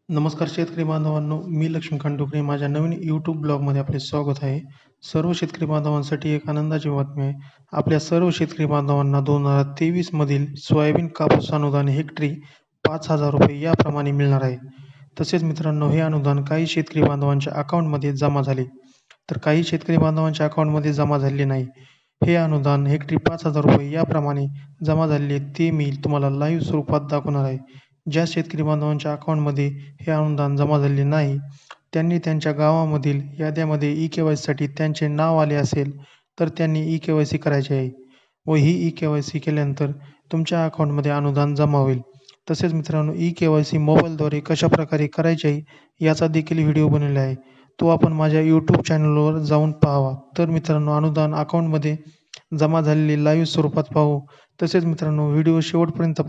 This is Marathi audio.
नमस्कार शेतकरी बांधवांनो, मी लक्ष्मीकांत डोकरे. माझ्या नवीन YouTube ब्लॉगमध्ये आपले स्वागत आहे. सर्व शेतकरी बांधवांसाठी एक आनंदाची बातमी आहे. आपल्या सर्व शेतकरी बांधवांना 2023 मधील सोयाबीन कापूस अनुदान हेक्टरी ₹5,000 याप्रमाणे मिळणार आहे. तसेच मित्रांनो, हे अनुदान काही शेतकरी बांधवांच्या अकाउंटमध्ये जमा झाले, तर काही शेतकरी बांधवांच्या अकाउंटमध्ये जमा झालेले नाही. हे अनुदान हेक्टरी ₹5,000 याप्रमाणे जमा झालेले ते मी तुम्हाला लाईव्ह स्वरूपात दाखवणार आहे. ज्या शेतकरी बांधवांच्या अकाउंटमध्ये हे अनुदान जमा झालेले नाही, त्यांनी त्यांच्या गावामधील याद्यांमध्ये ई-के.वाय.सीसाठी त्यांचे नाव आले असेल, तर त्यांनी ई-के.वाय.सी करायची आहे व ही ई-के.वाय.सी केल्यानंतर तुमच्या अकाउंटमध्ये अनुदान जमा होईल. तसेच मित्रांनो, ई-के.वाय.सी मोबाईलद्वारे कशाप्रकारे करायची आहे याचा देखील व्हिडिओ बनवला आहे. तो आपण माझ्या YouTube चॅनलवर जाऊन पाहावा. तर मित्रांनो, अनुदान अकाउंटमध्ये जमा झालेले लाईव्ह स्वरूपात पाहू. तसेच मित्रांनो, व्हिडिओ शेवटपर्यंत